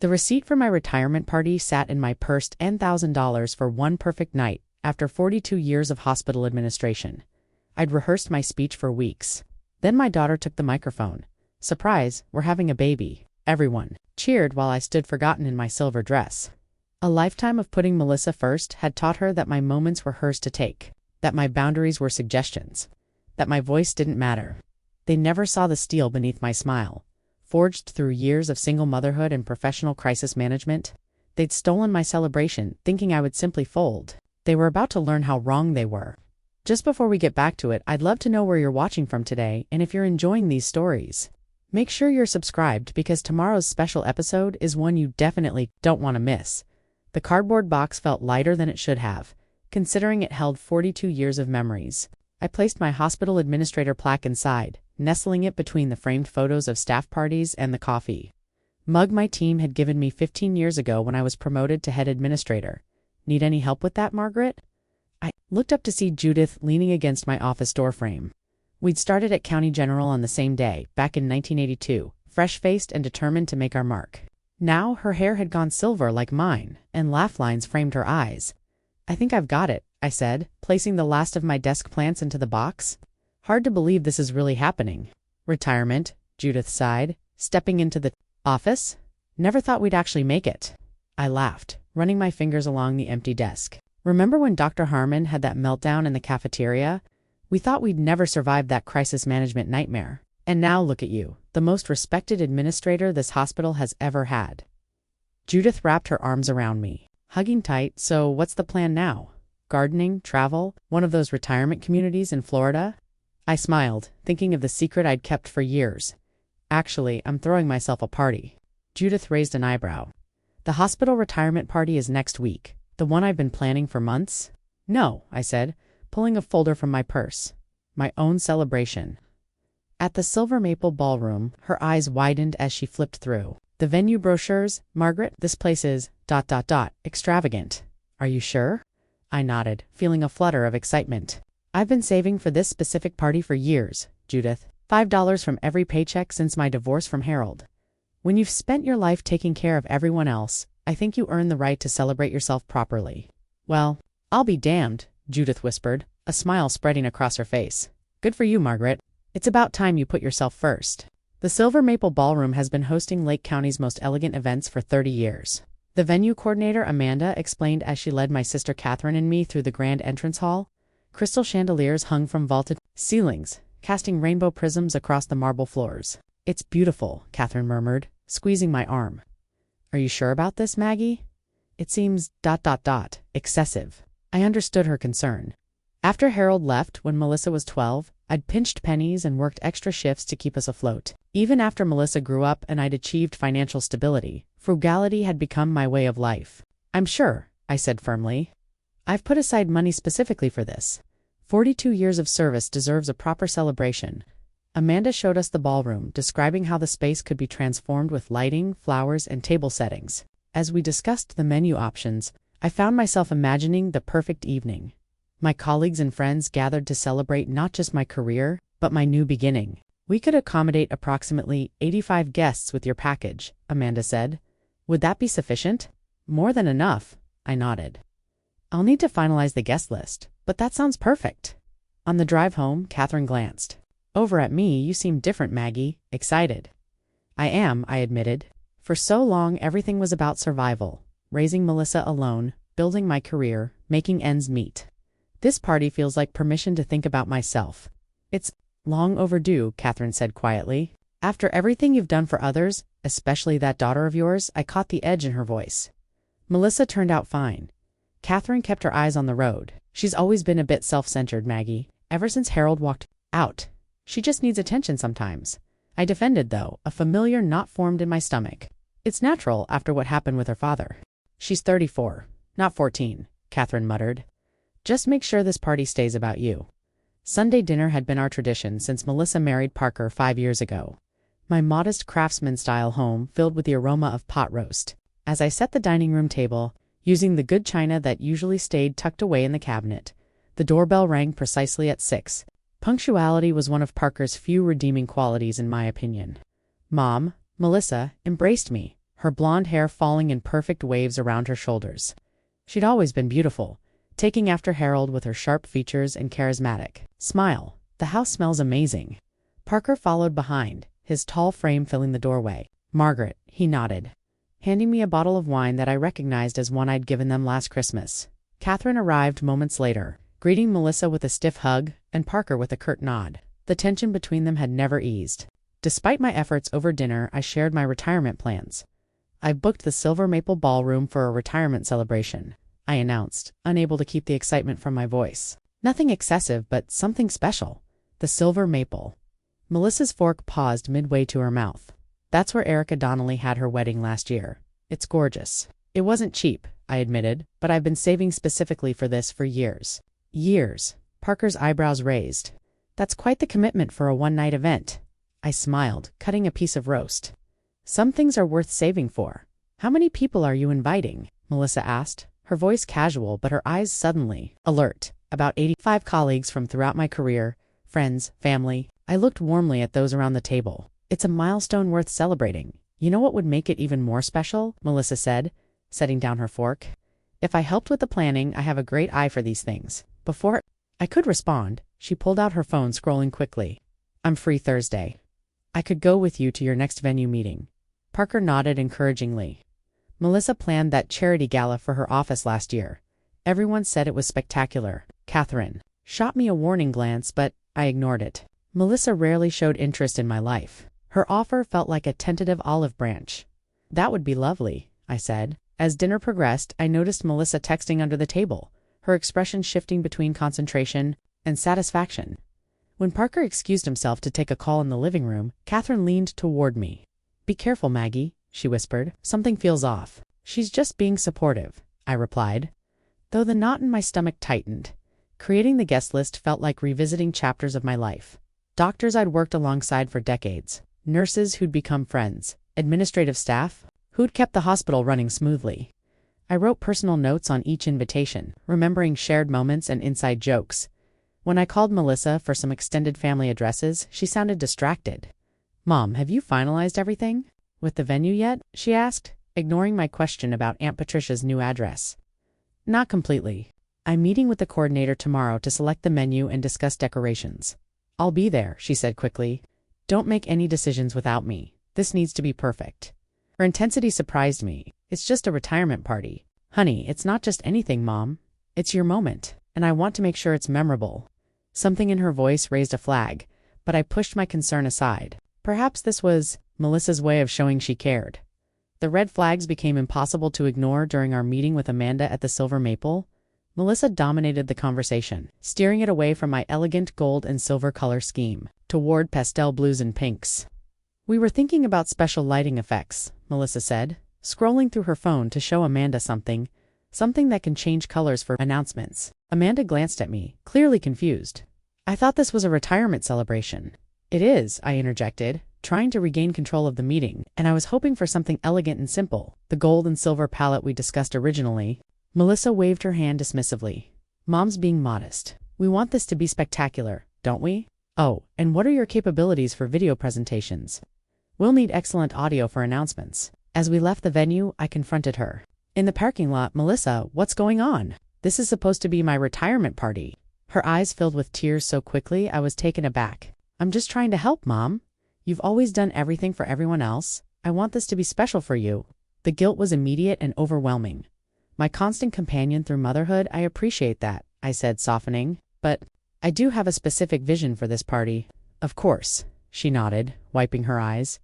The receipt for my retirement party sat in my purse, $10,000 for one perfect night after 42 years of hospital administration. I'd rehearsed my speech for weeks. Then my daughter took the microphone. Surprise, we're having a baby. Everyone cheered while I stood forgotten in my silver dress. A lifetime of putting Melissa first had taught her that my moments were hers to take, that my boundaries were suggestions, that my voice didn't matter. They never saw the steel beneath my smile. Forged through years of single motherhood and professional crisis management, they'd stolen my celebration, thinking I would simply fold. They were about to learn how wrong they were. Just before we get back to it, I'd love to know where you're watching from today and if you're enjoying these stories. Make sure you're subscribed because tomorrow's special episode is one you definitely don't want to miss. The cardboard box felt lighter than it should have, considering it held 42 years of memories. I placed my hospital administrator plaque inside, nestling it between the framed photos of staff parties and the coffee mug my team had given me 15 years ago when I was promoted to head administrator. Need any help with that, Margaret? I looked up to see Judith leaning against my office doorframe. We'd started at County General on the same day, back in 1982, fresh-faced and determined to make our mark. Now her hair had gone silver like mine, and laugh lines framed her eyes. I think I've got it, I said, placing the last of my desk plants into the box. Hard to believe this is really happening. Retirement, Judith sighed, stepping into the office. Never thought we'd actually make it. I laughed, running my fingers along the empty desk. Remember when Dr. Harmon had that meltdown in the cafeteria? We thought we'd never survive that crisis management nightmare. And now look at you, the most respected administrator this hospital has ever had. Judith wrapped her arms around me, hugging tight. So what's the plan now? Gardening, travel, one of those retirement communities in Florida? I smiled, thinking of the secret I'd kept for years. Actually, I'm throwing myself a party. Judith raised an eyebrow. The hospital retirement party is next week, the one I've been planning for months? No, I said, pulling a folder from my purse. My own celebration. At the Silver Maple Ballroom, her eyes widened as she flipped through the venue brochures. Margaret, this place is ... extravagant. Are you sure? I nodded, feeling a flutter of excitement. I've been saving for this specific party for years, Judith. $5 from every paycheck since my divorce from Harold. When you've spent your life taking care of everyone else, I think you earn the right to celebrate yourself properly. Well, I'll be damned, Judith whispered, a smile spreading across her face. Good for you, Margaret. It's about time you put yourself first. The Silver Maple Ballroom has been hosting Lake County's most elegant events for 30 years. The venue coordinator, Amanda, explained as she led my sister Catherine and me through the grand entrance hall. Crystal chandeliers hung from vaulted ceilings, casting rainbow prisms across the marble floors. It's beautiful, Catherine murmured, squeezing my arm. Are you sure about this, Maggie? It seems ... excessive. I understood her concern. After Harold left when Melissa was 12, I'd pinched pennies and worked extra shifts to keep us afloat. Even after Melissa grew up and I'd achieved financial stability, frugality had become my way of life. I'm sure, I said firmly. I've put aside money specifically for this. 42 years of service deserves a proper celebration. Amanda showed us the ballroom, describing how the space could be transformed with lighting, flowers, and table settings. As we discussed the menu options, I found myself imagining the perfect evening. My colleagues and friends gathered to celebrate not just my career, but my new beginning. We could accommodate approximately 85 guests with your package, Amanda said. Would that be sufficient? More than enough, I nodded. I'll need to finalize the guest list, but that sounds perfect. On the drive home, Catherine glanced. Over at me, you seem different, Maggie, excited. I am, I admitted. For so long, everything was about survival, raising Melissa alone, building my career, making ends meet. This party feels like permission to think about myself. It's long overdue, Catherine said quietly. After everything you've done for others, especially that daughter of yours, I caught the edge in her voice. Melissa turned out fine. Catherine kept her eyes on the road. She's always been a bit self-centered, Maggie, ever since Harold walked out. She just needs attention sometimes. I defended, though, a familiar knot formed in my stomach. It's natural after what happened with her father. She's 34, not 14, Catherine muttered. Just make sure this party stays about you. Sunday dinner had been our tradition since Melissa married Parker 5 years ago. My modest craftsman-style home filled with the aroma of pot roast. As I set the dining room table, using the good china that usually stayed tucked away in the cabinet, the doorbell rang precisely at 6. Punctuality was one of Parker's few redeeming qualities in my opinion. Mom, Melissa, embraced me, her blonde hair falling in perfect waves around her shoulders. She'd always been beautiful, taking after Harold with her sharp features and charismatic smile. "The house smells amazing." Parker followed behind, his tall frame filling the doorway. "Margaret," he nodded, handing me a bottle of wine that I recognized as one I'd given them last Christmas. Catherine arrived moments later, greeting Melissa with a stiff hug and Parker with a curt nod. The tension between them had never eased. Despite my efforts over dinner, I shared my retirement plans. "I've booked the Silver Maple Ballroom for a retirement celebration," I announced, unable to keep the excitement from my voice. "Nothing excessive, but something special. The Silver Maple." Melissa's fork paused midway to her mouth. "That's where Erica Donnelly had her wedding last year. It's gorgeous." "It wasn't cheap," I admitted, "but I've been saving specifically for this for years." "Years?" Parker's eyebrows raised. "That's quite the commitment for a one-night event." I smiled, cutting a piece of roast. "Some things are worth saving for." "How many people are you inviting?" Melissa asked, her voice casual but her eyes suddenly alert. "About 85 colleagues from throughout my career, friends, family." I looked warmly at those around the table. "It's a milestone worth celebrating. You know what would make it even more special?" Melissa said, setting down her fork. "If I helped with the planning, I have a great eye for these things." Before I could respond, she pulled out her phone, scrolling quickly. "I'm free Thursday. I could go with you to your next venue meeting." Parker nodded encouragingly. "Melissa planned that charity gala for her office last year. Everyone said it was spectacular." Catherine shot me a warning glance, but I ignored it. Melissa rarely showed interest in my life. Her offer felt like a tentative olive branch. "That would be lovely," I said. As dinner progressed, I noticed Melissa texting under the table, her expression shifting between concentration and satisfaction. When Parker excused himself to take a call in the living room, Catherine leaned toward me. "Be careful, Maggie," she whispered. "Something feels off." "She's just being supportive," I replied, though the knot in my stomach tightened. Creating the guest list felt like revisiting chapters of my life. Doctors I'd worked alongside for decades, nurses who'd become friends, administrative staff who'd kept the hospital running smoothly. I wrote personal notes on each invitation, remembering shared moments and inside jokes. When I called Melissa for some extended family addresses, she sounded distracted. "Mom, have you finalized everything with the venue yet?" she asked, ignoring my question about Aunt Patricia's new address. "Not completely. I'm meeting with the coordinator tomorrow to select the menu and discuss decorations." "I'll be there," she said quickly. "Don't make any decisions without me. This needs to be perfect." Her intensity surprised me. "It's just a retirement party." "Honey, it's not just anything, Mom. It's your moment, and I want to make sure it's memorable." Something in her voice raised a flag, but I pushed my concern aside. Perhaps this was Melissa's way of showing she cared. The red flags became impossible to ignore during our meeting with Amanda at the Silver Maple. Melissa dominated the conversation, steering it away from my elegant gold and silver color scheme toward pastel blues and pinks. "We were thinking about special lighting effects," Melissa said, scrolling through her phone to show Amanda something that can change colors for announcements. Amanda glanced at me, clearly confused. "I thought this was a retirement celebration." "It is," I interjected, trying to regain control of the meeting, "and I was hoping for something elegant and simple. The gold and silver palette we discussed originally." Melissa waved her hand dismissively. "Mom's being modest. We want this to be spectacular, don't we? Oh, and what are your capabilities for video presentations?" "We'll need excellent audio for announcements." As we left the venue, I confronted her. "In the parking lot, Melissa, what's going on? This is supposed to be my retirement party." Her eyes filled with tears so quickly I was taken aback. "I'm just trying to help, Mom. You've always done everything for everyone else. I want this to be special for you." The guilt was immediate and overwhelming. "My constant companion through motherhood, I appreciate that," I said, softening. "But I do have a specific vision for this party." "Of course," she nodded, wiping her eyes.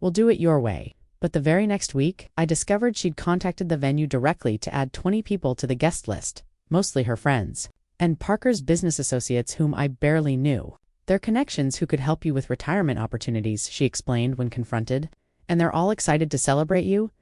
"We'll do it your way." But the very next week, I discovered she'd contacted the venue directly to add 20 people to the guest list, mostly her friends, and Parker's business associates whom I barely knew. "They're connections who could help you with retirement opportunities," she explained when confronted. "And they're all excited to celebrate you."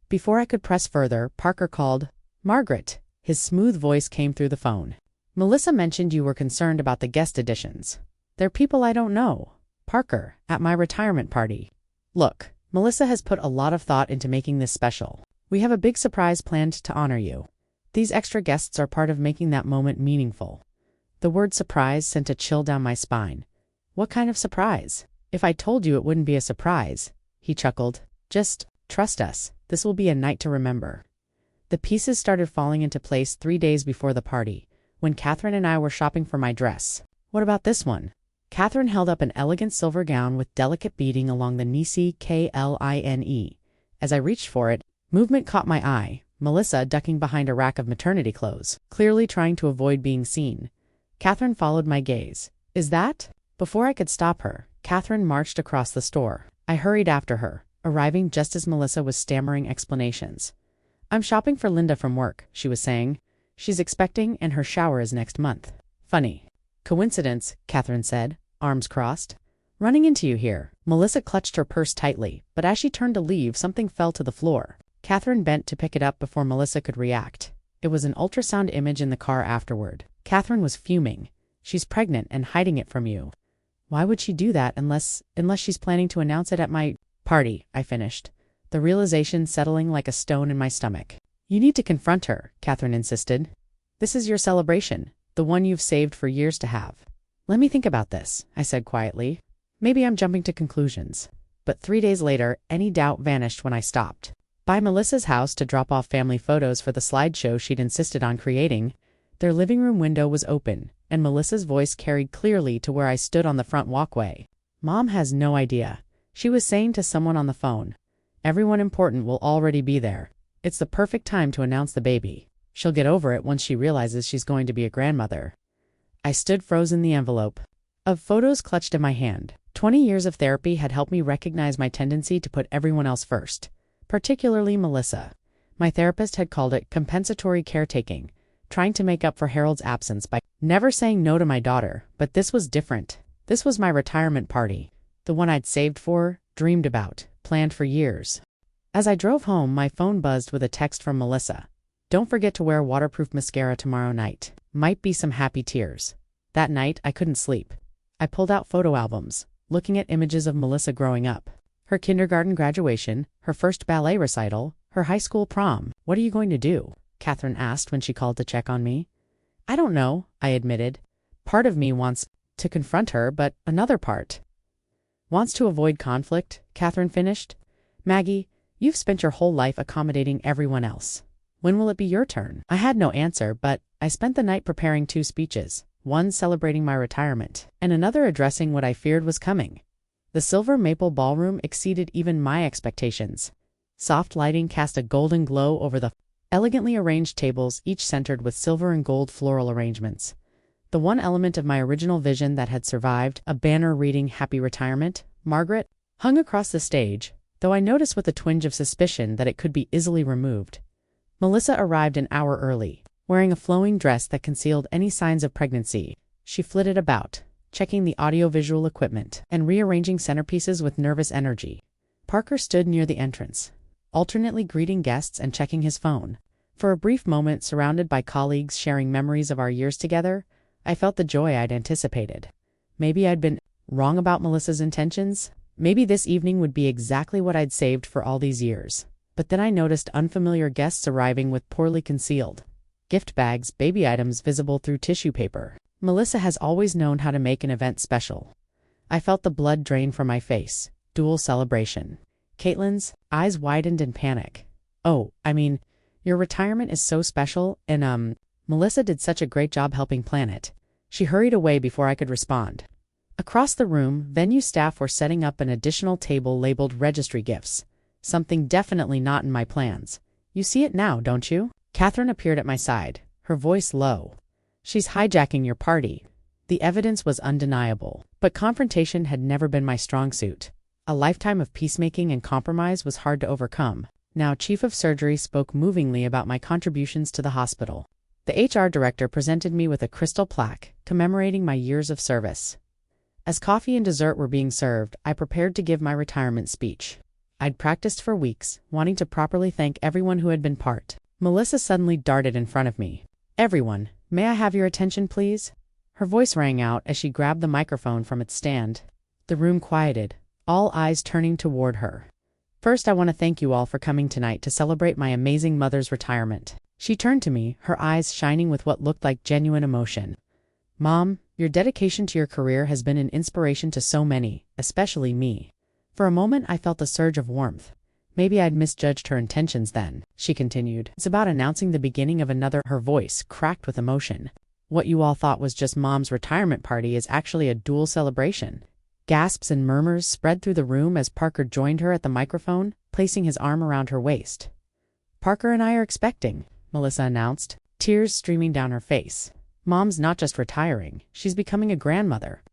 Before I could press further, Parker called, "Margaret." His smooth voice came through the phone. "Melissa mentioned you were concerned about the guest additions. They're people I don't know. Parker, at my retirement party. Look, Melissa has put a lot of thought into making this special. We have a big surprise planned to honor you. These extra guests are part of making that moment meaningful." The word surprise sent a chill down my spine. "What kind of surprise?" "If I told you, it wouldn't be a surprise," he chuckled. "Just trust us. This will be a night to remember. The pieces started falling into place 3 days before the party, when Catherine and I were shopping for my dress. What about this one? Catherine held up an elegant silver gown with delicate beading along the neckline. As I reached for it, movement caught my eye, Melissa ducking behind a rack of maternity clothes, clearly trying to avoid being seen. Catherine followed my gaze. Is that? Before I could stop her, Catherine marched across the store. I hurried after her, arriving just as Melissa was stammering explanations. I'm shopping for Linda from work, she was saying. She's expecting and her shower is next month. Funny. Coincidence, Catherine said, arms crossed. Running into you here. Melissa clutched her purse tightly, but as she turned to leave, something fell to the floor. Catherine bent to pick it up before Melissa could react. It was an ultrasound image in the car afterward. Catherine was fuming. She's pregnant and hiding it from you. Why would she do that unless she's planning to announce it at my party, I finished, the realization settling like a stone in my stomach. You need to confront her, Catherine insisted. This is your celebration, the one you've saved for years to have. Let me think about this, I said quietly. Maybe I'm jumping to conclusions. But 3 days later, any doubt vanished when I stopped by Melissa's house to drop off family photos for the slideshow she'd insisted on creating. Their living room window was open, and Melissa's voice carried clearly to where I stood on the front walkway. Mom has no idea, she was saying to someone on the phone. Everyone important will already be there. It's the perfect time to announce the baby. She'll get over it once she realizes she's going to be a grandmother. I stood frozen, the envelope of photos clutched in my hand. 20 years of therapy had helped me recognize my tendency to put everyone else first, particularly Melissa. My therapist had called it compensatory caretaking, trying to make up for Harold's absence by never saying no to my daughter, but this was different. This was my retirement party, the one I'd saved for, dreamed about, planned for years. As I drove home, my phone buzzed with a text from Melissa. Don't forget to wear waterproof mascara tomorrow night. Might be some happy tears. That night, I couldn't sleep. I pulled out photo albums, looking at images of Melissa growing up. Her kindergarten graduation, her first ballet recital, her high school prom. What are you going to do? Catherine asked when she called to check on me. I don't know, I admitted. Part of me wants to confront her, but another part wants to avoid conflict, Catherine finished. Maggie, you've spent your whole life accommodating everyone else. When will it be your turn? I had no answer, but I spent the night preparing 2 speeches, one celebrating my retirement, and another addressing what I feared was coming. The silver maple ballroom exceeded even my expectations. Soft lighting cast a golden glow over the elegantly arranged tables, each centered with silver and gold floral arrangements. The one element of my original vision that had survived, a banner reading Happy Retirement, Margaret, hung across the stage, though I noticed with a twinge of suspicion that it could be easily removed. Melissa arrived an hour early, wearing a flowing dress that concealed any signs of pregnancy. She flitted about, checking the audiovisual equipment and rearranging centerpieces with nervous energy. Parker stood near the entrance, alternately greeting guests and checking his phone. For a brief moment, surrounded by colleagues sharing memories of our years together, I felt the joy I'd anticipated. Maybe I'd been wrong about Melissa's intentions. Maybe this evening would be exactly what I'd saved for all these years. But then I noticed unfamiliar guests arriving with poorly concealed gift bags, baby items visible through tissue paper. Melissa has always known how to make an event special. I felt the blood drain from my face. Dual celebration. Caitlin's eyes widened in panic. Oh, I mean, your retirement is so special, and Melissa did such a great job helping plan it. She hurried away before I could respond. Across the room, venue staff were setting up an additional table labeled registry gifts. Something definitely not in my plans. You see it now, don't you? Catherine appeared at my side, her voice low. She's hijacking your party. The evidence was undeniable, but confrontation had never been my strong suit. A lifetime of peacemaking and compromise was hard to overcome. Now, Chief of Surgery spoke movingly about my contributions to the hospital. The HR director presented me with a crystal plaque commemorating my years of service. As coffee and dessert were being served, I prepared to give my retirement speech. I'd practiced for weeks, wanting to properly thank everyone who had been part. Melissa suddenly darted in front of me. Everyone, may I have your attention, please? Her voice rang out as she grabbed the microphone from its stand. The room quieted, all eyes turning toward her. First, I want to thank you all for coming tonight to celebrate my amazing mother's retirement. She turned to me, her eyes shining with what looked like genuine emotion. Mom, your dedication to your career has been an inspiration to so many, especially me. For a moment, I felt a surge of warmth. Maybe I'd misjudged her intentions then, she continued. It's about announcing the beginning of another. Her voice cracked with emotion. What you all thought was just Mom's retirement party is actually a dual celebration. Gasps and murmurs spread through the room as Parker joined her at the microphone, placing his arm around her waist. Parker and I are expecting, Melissa announced, tears streaming down her face. Mom's not just retiring, she's becoming a grandmother.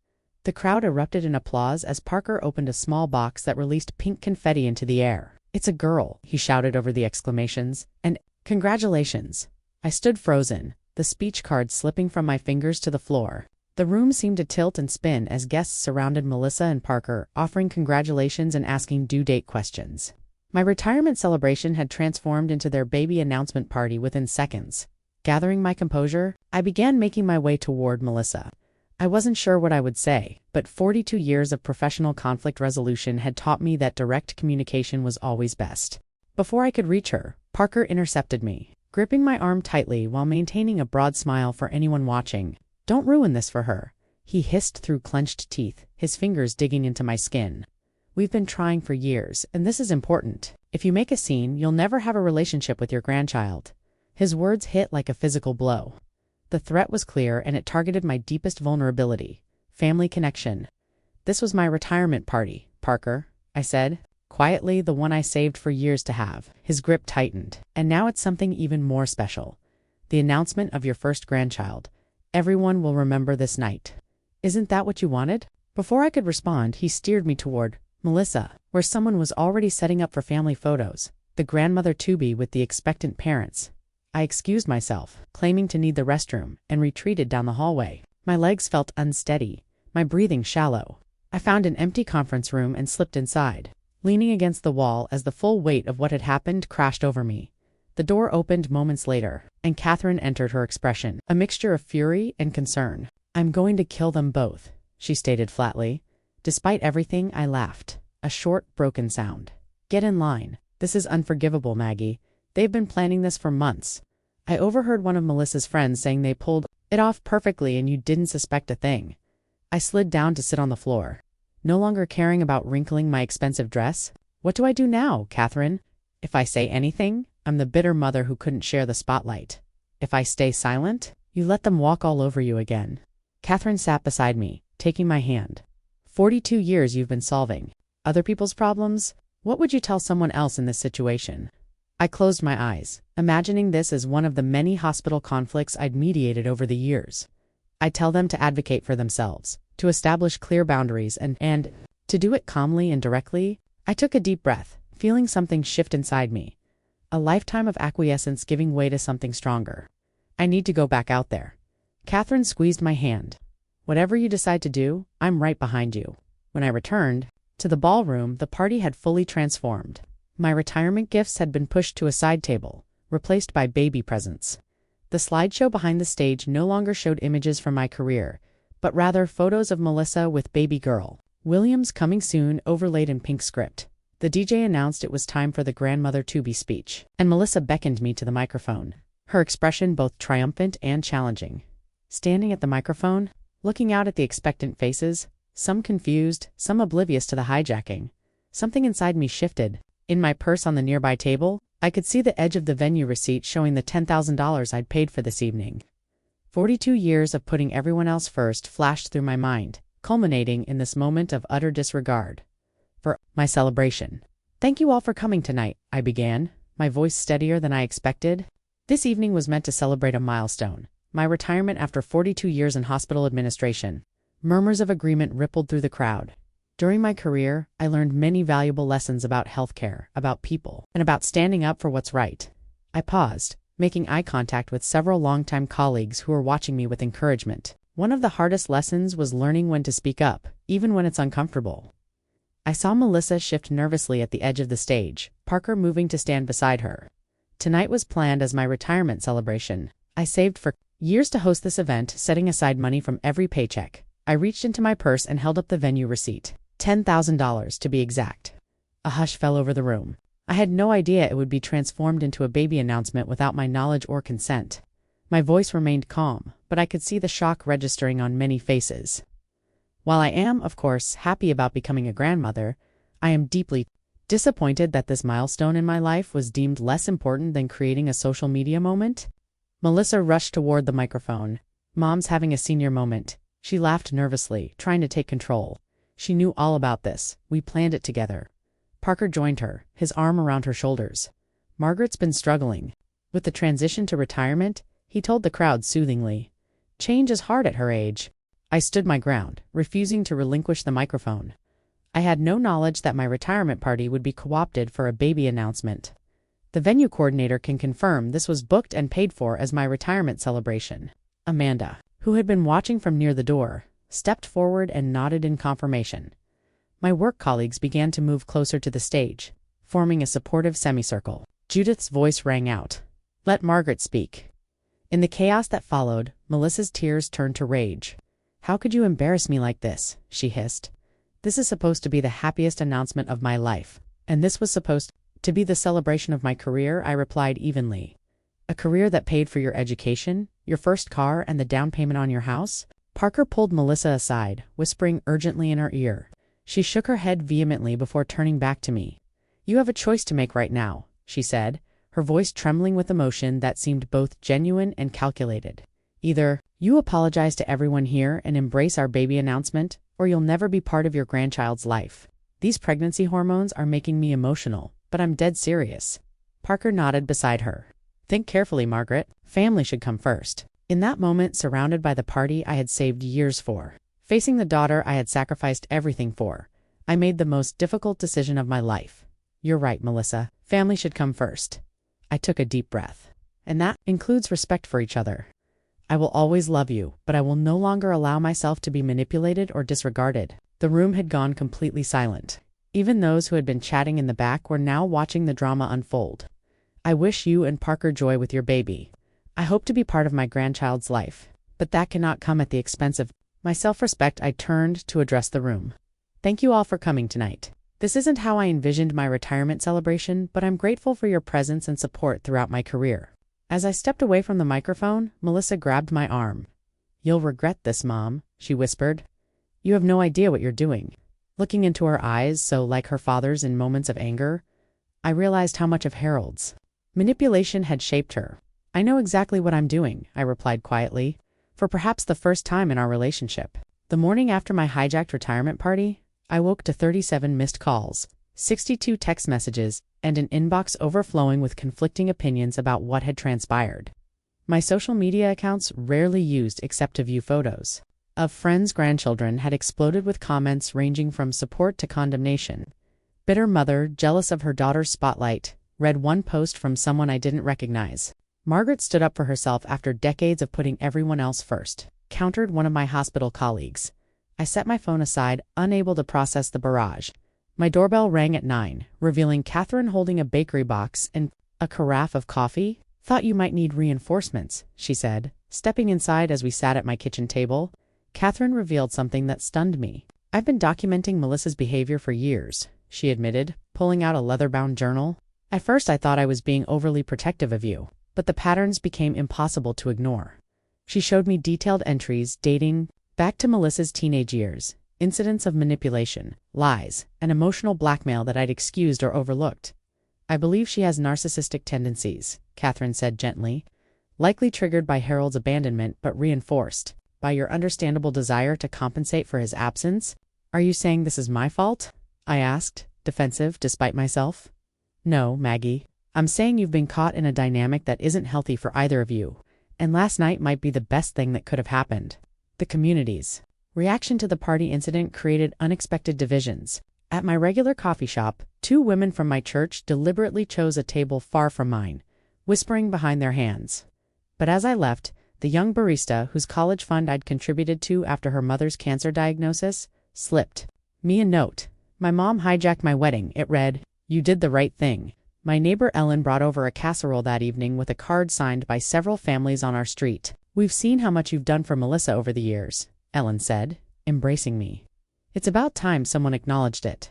The crowd erupted in applause as Parker opened a small box that released pink confetti into the air. It's a girl, he shouted over the exclamations, and congratulations. I stood frozen, the speech card slipping from my fingers to the floor. The room seemed to tilt and spin as guests surrounded Melissa and Parker, offering congratulations and asking due date questions. My retirement celebration had transformed into their baby announcement party within seconds. Gathering my composure, I began making my way toward Melissa. I wasn't sure what I would say, but 42 years of professional conflict resolution had taught me that direct communication was always best. Before I could reach her, Parker intercepted me, gripping my arm tightly while maintaining a broad smile for anyone watching. Don't ruin this for her, he hissed through clenched teeth, his fingers digging into my skin. We've been trying for years, and this is important. If you make a scene, you'll never have a relationship with your grandchild. His words hit like a physical blow. The threat was clear, and it targeted my deepest vulnerability: family connection. This was my retirement party, Parker, I said, quietly, the one I saved for years to have. His grip tightened. And now it's something even more special. The announcement of your first grandchild. Everyone will remember this night. Isn't that what you wanted? Before I could respond, he steered me toward Melissa, where someone was already setting up for family photos, the grandmother to-be with the expectant parents. I excused myself, claiming to need the restroom, and retreated down the hallway. My legs felt unsteady, my breathing shallow. I found an empty conference room and slipped inside, leaning against the wall as the full weight of what had happened crashed over me. The door opened moments later, and Catherine entered, her expression a mixture of fury and concern. I'm going to kill them both, she stated flatly. Despite everything, I laughed. A short, broken sound. Get in line. This is unforgivable, Maggie. They've been planning this for months. I overheard one of Melissa's friends saying they pulled it off perfectly and you didn't suspect a thing. I slid down to sit on the floor, no longer caring about wrinkling my expensive dress. What do I do now, Catherine? If I say anything, I'm the bitter mother who couldn't share the spotlight. If I stay silent, you let them walk all over you again. Catherine sat beside me, taking my hand. 42 years you've been solving other people's problems. What would you tell someone else in this situation? I closed my eyes, imagining this as one of the many hospital conflicts I'd mediated over the years. I'd tell them to advocate for themselves, to establish clear boundaries, and to do it calmly and directly. I took a deep breath, feeling something shift inside me. A lifetime of acquiescence giving way to something stronger. I need to go back out there. Catherine squeezed my hand. Whatever you decide to do, I'm right behind you. When I returned to the ballroom, the party had fully transformed. My retirement gifts had been pushed to a side table, replaced by baby presents. The slideshow behind the stage no longer showed images from my career, but rather photos of Melissa with baby girl Williams coming soon, overlaid in pink script. The DJ announced it was time for the grandmother-to-be speech, and Melissa beckoned me to the microphone, her expression both triumphant and challenging. Standing at the microphone, looking out at the expectant faces, some confused, some oblivious to the hijacking, something inside me shifted. In my purse on the nearby table, I could see the edge of the venue receipt showing the $10,000 I'd paid for this evening. 42 years of putting everyone else first flashed through my mind, culminating in this moment of utter disregard for my celebration. Thank you all for coming tonight, I began, my voice steadier than I expected. This evening was meant to celebrate a milestone, my retirement after 42 years in hospital administration. Murmurs of agreement rippled through the crowd. During my career, I learned many valuable lessons about healthcare, about people, and about standing up for what's right. I paused, making eye contact with several longtime colleagues who were watching me with encouragement. One of the hardest lessons was learning when to speak up, even when it's uncomfortable. I saw Melissa shift nervously at the edge of the stage, Parker moving to stand beside her. Tonight was planned as my retirement celebration. I saved for years to host this event, setting aside money from every paycheck. I reached into my purse and held up the venue receipt. $10,000 to be exact. A hush fell over the room. I had no idea it would be transformed into a baby announcement without my knowledge or consent. My voice remained calm, but I could see the shock registering on many faces. While I am, of course, happy about becoming a grandmother, I am deeply disappointed that this milestone in my life was deemed less important than creating a social media moment. Melissa rushed toward the microphone. "Mom's having a senior moment." She laughed nervously, trying to take control. She knew all about this. We planned it together. Parker joined her, his arm around her shoulders. "Margaret's been struggling with the transition to retirement," he told the crowd soothingly. "Change is hard at her age." I stood my ground, refusing to relinquish the microphone. I had no knowledge that my retirement party would be co-opted for a baby announcement. The venue coordinator can confirm this was booked and paid for as my retirement celebration. Amanda, who had been watching from near the door, stepped forward and nodded in confirmation. My work colleagues began to move closer to the stage, forming a supportive semicircle. Judith's voice rang out. "Let Margaret speak." In the chaos that followed, Melissa's tears turned to rage. "How could you embarrass me like this?" she hissed. "This is supposed to be the happiest announcement of my life, and this was supposed to be the celebration of my career," I replied evenly. "A career that paid for your education, your first car, and the down payment on your house?" Parker pulled Melissa aside, whispering urgently in her ear. She shook her head vehemently before turning back to me. "You have a choice to make right now," she said, her voice trembling with emotion that seemed both genuine and calculated. "Either you apologize to everyone here and embrace our baby announcement, or you'll never be part of your grandchild's life. These pregnancy hormones are making me emotional, but I'm dead serious." Parker nodded beside her. "Think carefully, Margaret. Family should come first." In that moment, surrounded by the party I had saved years for, facing the daughter I had sacrificed everything for, I made the most difficult decision of my life. "You're right, Melissa. Family should come first." I took a deep breath. "And that includes respect for each other. I will always love you, but I will no longer allow myself to be manipulated or disregarded." The room had gone completely silent. Even those who had been chatting in the back were now watching the drama unfold. "I wish you and Parker joy with your baby. I hope to be part of my grandchild's life, but that cannot come at the expense of my self-respect." I turned to address the room. "Thank you all for coming tonight. This isn't how I envisioned my retirement celebration, but I'm grateful for your presence and support throughout my career." As I stepped away from the microphone, Melissa grabbed my arm. "You'll regret this, Mom," she whispered. "You have no idea what you're doing." Looking into her eyes, so like her father's in moments of anger, I realized how much of Harold's manipulation had shaped her. "I know exactly what I'm doing," I replied quietly, for perhaps the first time in our relationship. The morning after my hijacked retirement party, I woke to 37 missed calls, 62 text messages, and an inbox overflowing with conflicting opinions about what had transpired. My social media accounts, rarely used except to view photos of friends' grandchildren, had exploded with comments ranging from support to condemnation. Bitter mother, jealous of her daughter's spotlight, read one post from someone I didn't recognize. Margaret stood up for herself after decades of putting everyone else first, countered one of my hospital colleagues. I set my phone aside, unable to process the barrage. My doorbell rang at 9, revealing Catherine holding a bakery box and a carafe of coffee. "Thought you might need reinforcements," she said, stepping inside as we sat at my kitchen table. Catherine revealed something that stunned me. "I've been documenting Melissa's behavior for years," she admitted, pulling out a leather-bound journal. "At first I thought I was being overly protective of you, but the patterns became impossible to ignore." She showed me detailed entries dating back to Melissa's teenage years, incidents of manipulation, lies, and emotional blackmail that I'd excused or overlooked. "I believe she has narcissistic tendencies," Catherine said gently, "likely triggered by Harold's abandonment but reinforced by your understandable desire to compensate for his absence." "Are you saying this is my fault?" I asked, defensive despite myself. "No, Maggie. I'm saying you've been caught in a dynamic that isn't healthy for either of you, and last night might be the best thing that could have happened." The community's reaction to the party incident created unexpected divisions. At my regular coffee shop, 2 women from my church deliberately chose a table far from mine, whispering behind their hands. But as I left, the young barista, whose college fund I'd contributed to after her mother's cancer diagnosis, slipped me a note. "My mom hijacked my wedding," it read. "You did the right thing." My neighbor Ellen brought over a casserole that evening with a card signed by several families on our street. "We've seen how much you've done for Melissa over the years," Ellen said, embracing me. "It's about time someone acknowledged it."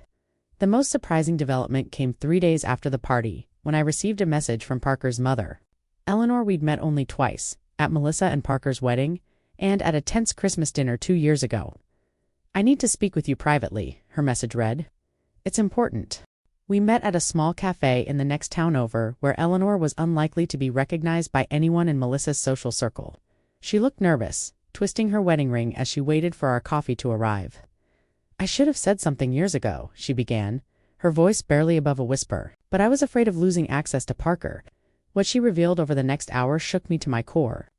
The most surprising development came 3 days after the party, when I received a message from Parker's mother. "Eleanor, we'd met only twice, at Melissa and Parker's wedding, and at a tense Christmas dinner 2 years ago. I need to speak with you privately," her message read. "It's important." We met at a small cafe in the next town over, where Eleanor was unlikely to be recognized by anyone in Melissa's social circle. She looked nervous, twisting her wedding ring as she waited for our coffee to arrive. "I should have said something years ago," she began, her voice barely above a whisper, "but I was afraid of losing access to Parker." What she revealed over the next hour shook me to my core.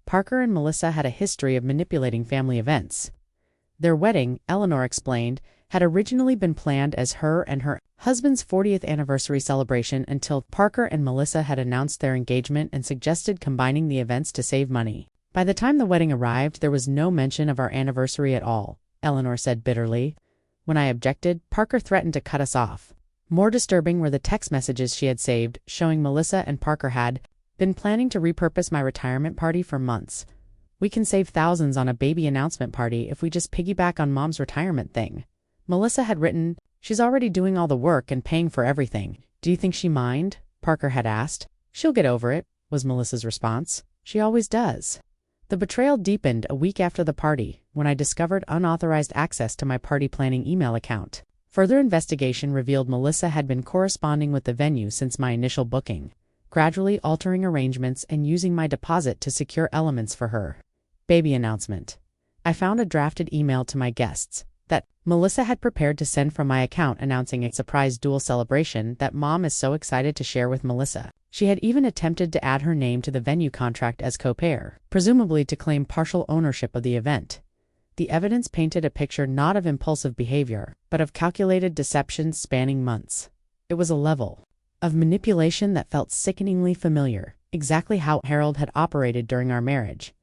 Parker and Melissa had a history of manipulating family events. Their wedding, Eleanor explained, had originally been planned as her and her husband's 40th anniversary celebration until Parker and Melissa had announced their engagement and suggested combining the events to save money. "By the time the wedding arrived, there was no mention of our anniversary at all," Eleanor said bitterly. When I objected, Parker threatened to cut us off. More disturbing were the text messages she had saved, showing Melissa and Parker had been planning to repurpose my retirement party for months. "We can save thousands on a baby announcement party if we just piggyback on Mom's retirement thing," Melissa had written. "She's already doing all the work and paying for everything. Do you think she mind?" Parker had asked. "She'll get over it," was Melissa's response. "She always does." The betrayal deepened a week after the party, when I discovered unauthorized access to my party planning email account. Further investigation revealed Melissa had been corresponding with the venue since my initial booking, gradually altering arrangements and using my deposit to secure elements for her baby announcement. I found a drafted email to my guests that Melissa had prepared to send from my account announcing a surprise dual celebration that Mom is so excited to share with Melissa. She had even attempted to add her name to the venue contract as co-payer, presumably to claim partial ownership of the event. The evidence painted a picture not of impulsive behavior, but of calculated deception spanning months. It was a level of manipulation that felt sickeningly familiar, exactly how Harold had operated during our marriage.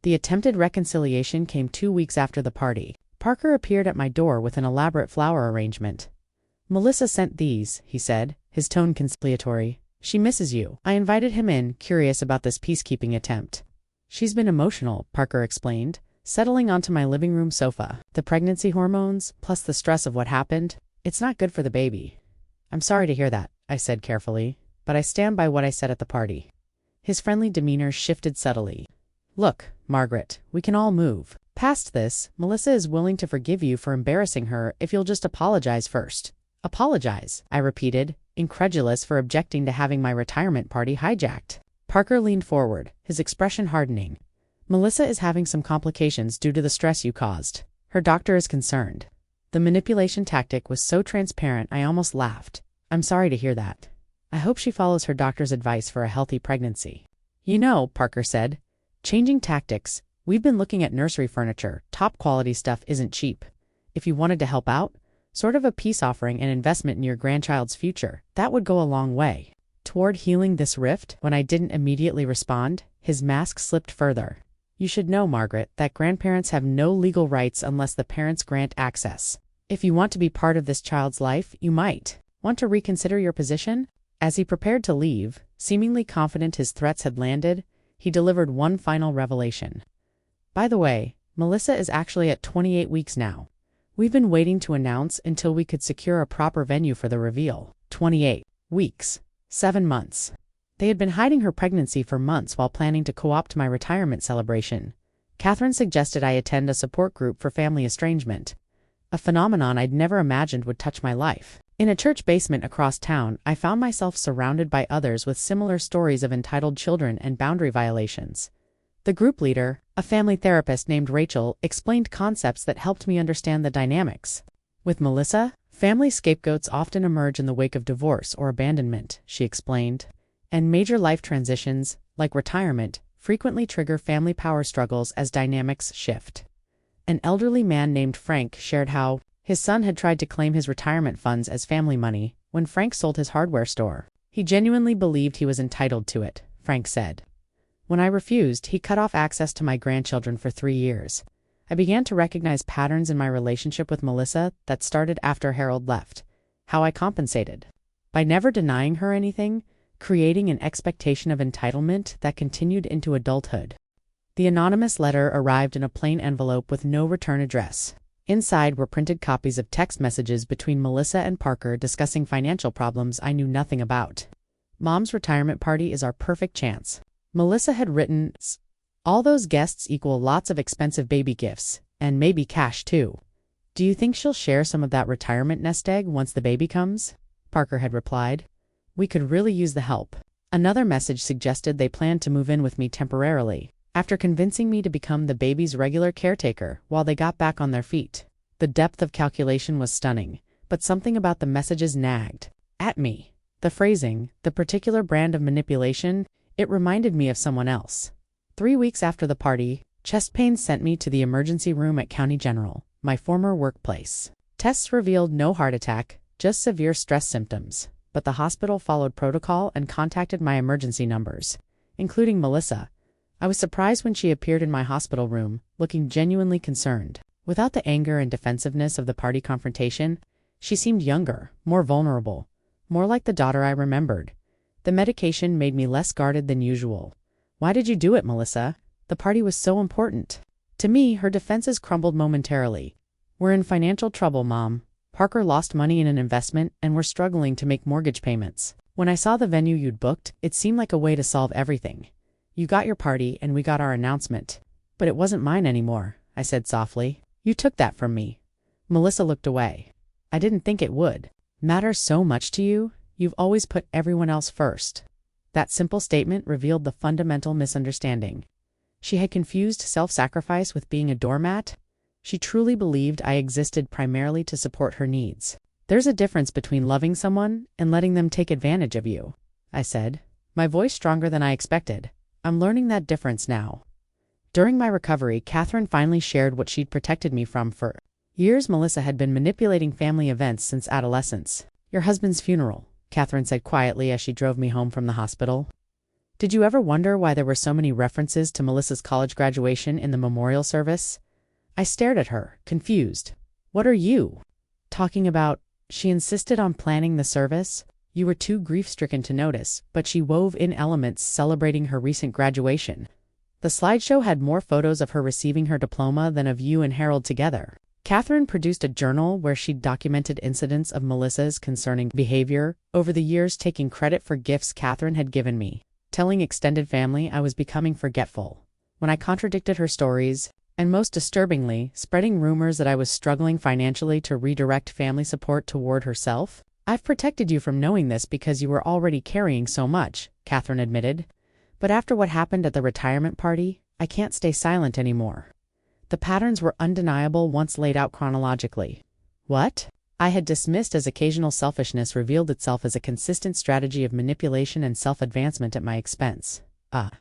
The attempted reconciliation came 2 weeks after the party. Parker appeared at my door with an elaborate flower arrangement. "Melissa sent these," he said, his tone conciliatory. "She misses you." I invited him in, curious about this peacekeeping attempt. "She's been emotional," Parker explained, settling onto my living room sofa. "The pregnancy hormones, plus the stress of what happened, it's not good for the baby." "I'm sorry to hear that," I said carefully, "but I stand by what I said at the party." His friendly demeanor shifted subtly. "Look, Margaret, we can all move past this. Melissa is willing to forgive you for embarrassing her if you'll just apologize first." "Apologize?" I repeated, incredulous for objecting to having my retirement party hijacked. Parker leaned forward, his expression hardening. "Melissa is having some complications due to the stress you caused. Her doctor is concerned." The manipulation tactic was so transparent I almost laughed. "I'm sorry to hear that. I hope she follows her doctor's advice for a healthy pregnancy." "You know," Parker said, "changing tactics. We've been looking at nursery furniture. Top quality stuff isn't cheap. If you wanted to help out, sort of a peace offering and investment in your grandchild's future, that would go a long way." Toward healing this rift, when I didn't immediately respond, his mask slipped further. "You should know, Margaret, that grandparents have no legal rights unless the parents grant access. If you want to be part of this child's life, you might want to reconsider your position." As he prepared to leave, seemingly confident his threats had landed, he delivered one final revelation. "By the way, Melissa is actually at 28 weeks now. We've been waiting to announce until we could secure a proper venue for the reveal." 28 weeks. 7 months. They had been hiding her pregnancy for months while planning to co-opt my retirement celebration. Catherine suggested I attend a support group for family estrangement, a phenomenon I'd never imagined would touch my life. In a church basement across town, I found myself surrounded by others with similar stories of entitled children and boundary violations. The group leader, a family therapist named Rachel, explained concepts that helped me understand the dynamics. With Melissa, family scapegoats often emerge in the wake of divorce or abandonment, she explained, and major life transitions, like retirement, frequently trigger family power struggles as dynamics shift. An elderly man named Frank shared how his son had tried to claim his retirement funds as family money when Frank sold his hardware store. He genuinely believed he was entitled to it, Frank said. When I refused, he cut off access to my grandchildren for 3 years. I began to recognize patterns in my relationship with Melissa that started after Harold left. How I compensated. By never denying her anything, creating an expectation of entitlement that continued into adulthood. The anonymous letter arrived in a plain envelope with no return address. Inside were printed copies of text messages between Melissa and Parker discussing financial problems I knew nothing about. "Mom's retirement party is our perfect chance," Melissa had written. "All those guests equal lots of expensive baby gifts, and maybe cash too. Do you think she'll share some of that retirement nest egg once the baby comes?" Parker had replied. We could really use the help. Another message suggested they planned to move in with me temporarily, after convincing me to become the baby's regular caretaker while they got back on their feet. The depth of calculation was stunning, but something about the messages nagged at me. The phrasing, the particular brand of manipulation, it reminded me of someone else. 3 weeks after the party, chest pains sent me to the emergency room at County General, my former workplace. Tests revealed no heart attack, just severe stress symptoms, but the hospital followed protocol and contacted my emergency numbers, including Melissa. I was surprised when she appeared in my hospital room, looking genuinely concerned. Without the anger and defensiveness of the party confrontation, she seemed younger, more vulnerable, more like the daughter I remembered. The medication made me less guarded than usual. Why did you do it, Melissa? The party was so important. To me, her defenses crumbled momentarily. We're in financial trouble, Mom. Parker lost money in an investment, and we're struggling to make mortgage payments. When I saw the venue you'd booked, it seemed like a way to solve everything. You got your party, and we got our announcement. But it wasn't mine anymore, I said softly. You took that from me. Melissa looked away. I didn't think it would. Matter so much to you? You've always put everyone else first. That simple statement revealed the fundamental misunderstanding. She had confused self-sacrifice with being a doormat. She truly believed I existed primarily to support her needs. There's a difference between loving someone and letting them take advantage of you, I said, my voice stronger than I expected. I'm learning that difference now. During my recovery, Catherine finally shared what she'd protected me from for years. Melissa had been manipulating family events since adolescence. Your husband's funeral, Catherine said quietly as she drove me home from the hospital. Did you ever wonder why there were so many references to Melissa's college graduation in the memorial service? I stared at her, confused. What are you talking about? She insisted on planning the service. You were too grief-stricken to notice, but she wove in elements celebrating her recent graduation. The slideshow had more photos of her receiving her diploma than of you and Harold together. Catherine produced a journal where she'd documented incidents of Melissa's concerning behavior over the years, taking credit for gifts Catherine had given me, telling extended family I was becoming forgetful when I contradicted her stories, and most disturbingly, spreading rumors that I was struggling financially to redirect family support toward herself. I've protected you from knowing this because you were already carrying so much, Catherine admitted. But after what happened at the retirement party, I can't stay silent anymore. The patterns were undeniable once laid out chronologically. What I had dismissed as occasional selfishness revealed itself as a consistent strategy of manipulation and self-advancement at my expense. A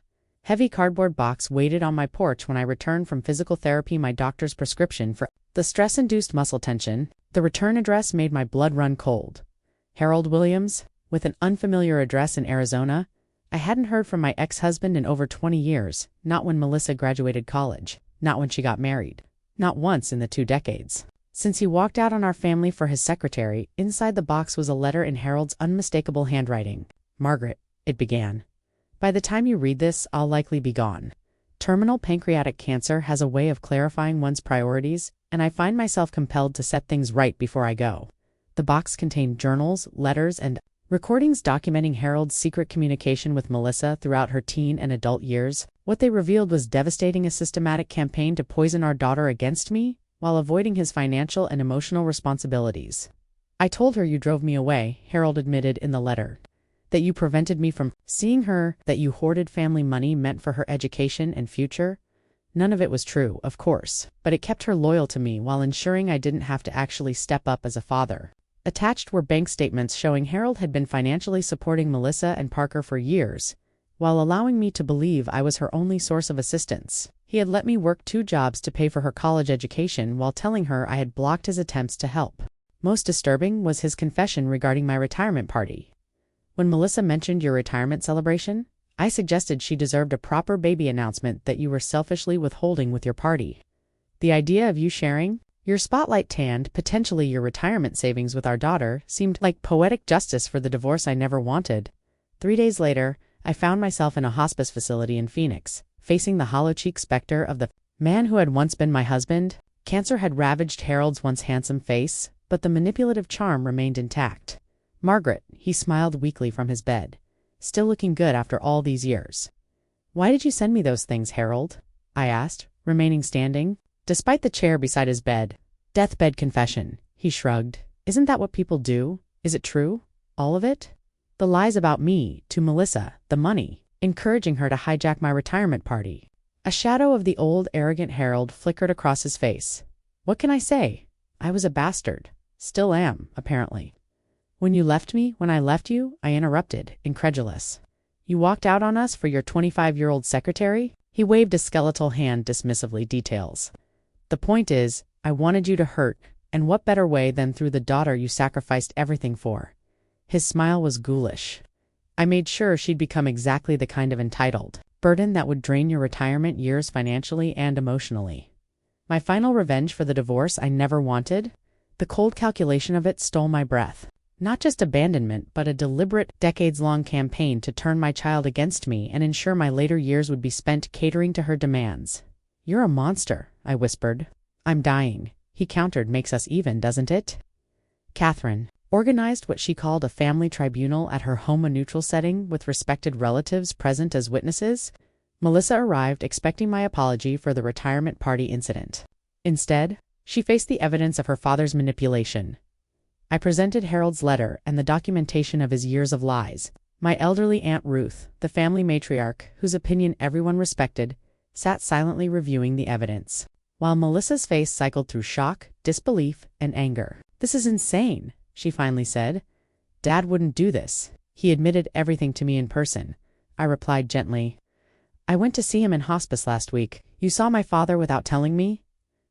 heavy cardboard box waited on my porch when I returned from physical therapy, my doctor's prescription for the stress-induced muscle tension. The return address made my blood run cold. Harold Williams, with an unfamiliar address in Arizona. I hadn't heard from my ex-husband in over 20 years, not when Melissa graduated college, not when she got married, not once in the 2 decades. Since he walked out on our family for his secretary, inside the box was a letter in Harold's unmistakable handwriting. Margaret, it began. By the time you read this, I'll likely be gone. Terminal pancreatic cancer has a way of clarifying one's priorities, and I find myself compelled to set things right before I go. The box contained journals, letters, and recordings documenting Harold's secret communication with Melissa throughout her teen and adult years. What they revealed was devastating: a systematic campaign to poison our daughter against me, while avoiding his financial and emotional responsibilities. I told her you drove me away, Harold admitted in the letter. That you prevented me from seeing her, that you hoarded family money meant for her education and future. None of it was true, of course, but it kept her loyal to me while ensuring I didn't have to actually step up as a father. Attached were bank statements showing Harold had been financially supporting Melissa and Parker for years, while allowing me to believe I was her only source of assistance. He had let me work 2 jobs to pay for her college education while telling her I had blocked his attempts to help. Most disturbing was his confession regarding my retirement party. When Melissa mentioned your retirement celebration, I suggested she deserved a proper baby announcement that you were selfishly withholding with your party. The idea of you sharing your spotlight tanned, potentially your retirement savings with our daughter, seemed like poetic justice for the divorce I never wanted. 3 days later, I found myself in a hospice facility in Phoenix, facing the hollow-cheeked specter of the man who had once been my husband. Cancer had ravaged Harold's once handsome face, but the manipulative charm remained intact. Margaret, he smiled weakly from his bed, still looking good after all these years. Why did you send me those things, Harold? I asked, remaining standing, despite the chair beside his bed. Deathbed confession, he shrugged. Isn't that what people do? Is it true? All of it? The lies about me, to Melissa, the money, encouraging her to hijack my retirement party. A shadow of the old, arrogant Harold flickered across his face. What can I say? I was a bastard. Still am, apparently. When I left you, I interrupted, incredulous. You walked out on us for your 25-year-old secretary? He waved a skeletal hand dismissively. Details. The point is, I wanted you to hurt, and what better way than through the daughter you sacrificed everything for? His smile was ghoulish. I made sure she'd become exactly the kind of entitled burden that would drain your retirement years financially and emotionally. My final revenge for the divorce I never wanted? The cold calculation of it stole my breath. Not just abandonment, but a deliberate, decades-long campaign to turn my child against me and ensure my later years would be spent catering to her demands. You're a monster, I whispered. I'm dying, he countered. Makes us even, doesn't it? Catherine organized what she called a family tribunal at her home, a neutral setting with respected relatives present as witnesses. Melissa arrived expecting my apology for the retirement party incident. Instead, she faced the evidence of her father's manipulation. I presented Harold's letter and the documentation of his years of lies. My elderly Aunt Ruth, the family matriarch, whose opinion everyone respected, sat silently reviewing the evidence, while Melissa's face cycled through shock, disbelief, and anger. This is insane, she finally said. Dad wouldn't do this. He admitted everything to me in person. I replied gently. I went to see him in hospice last week. You saw my father without telling me?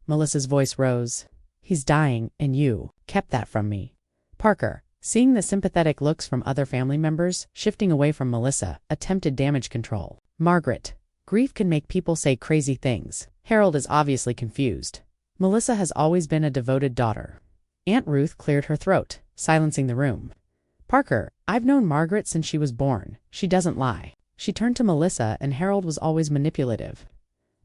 Melissa's voice rose. He's dying, and you kept that from me. Parker, seeing the sympathetic looks from other family members, shifting away from Melissa, attempted damage control. Margaret, grief can make people say crazy things. Harold is obviously confused. Melissa has always been a devoted daughter. Aunt Ruth cleared her throat, silencing the room. Parker, I've known Margaret since she was born. She doesn't lie. She turned to Melissa, and Harold was always manipulative.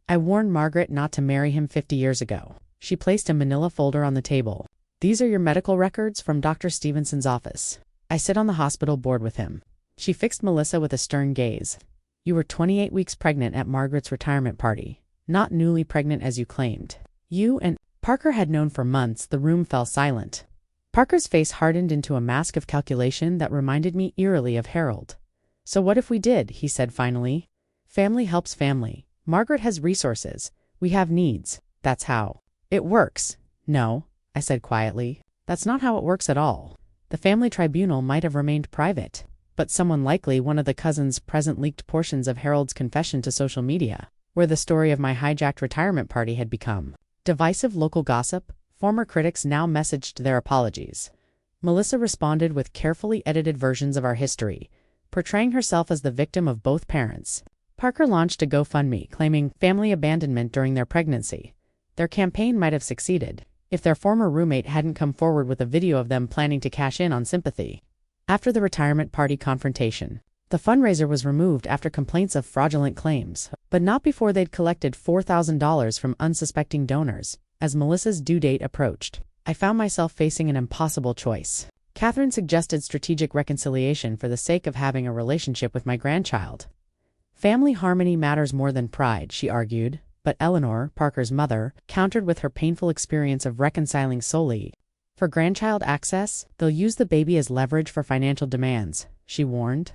I warned Margaret not to marry him 50 years ago. She placed a manila folder on the table. These are your medical records from Dr. Stevenson's office. I sit on the hospital board with him. She fixed Melissa with a stern gaze. You were 28 weeks pregnant at Margaret's retirement party, not newly pregnant as you claimed. You and Parker had known for months. The room fell silent. Parker's face hardened into a mask of calculation that reminded me eerily of Harold. So what if we did? He said finally. Family helps family. Margaret has resources. We have needs. That's how it works. No, I said quietly. That's not how it works at all. The family tribunal might have remained private, but someone, likely one of the cousins present, leaked portions of Harold's confession to social media, where the story of my hijacked retirement party had become divisive local gossip. Former critics now messaged their apologies. Melissa responded with carefully edited versions of our history, portraying herself as the victim of both parents. Parker launched a GoFundMe claiming family abandonment during their pregnancy. Their campaign might have succeeded if their former roommate hadn't come forward with a video of them planning to cash in on sympathy. After the retirement party confrontation, the fundraiser was removed after complaints of fraudulent claims, but not before they'd collected $4,000 from unsuspecting donors. As Melissa's due date approached, I found myself facing an impossible choice. Catherine suggested strategic reconciliation for the sake of having a relationship with my grandchild. Family harmony matters more than pride, she argued, but Eleanor, Parker's mother, countered with her painful experience of reconciling solely for grandchild access. They'll use the baby as leverage for financial demands, she warned.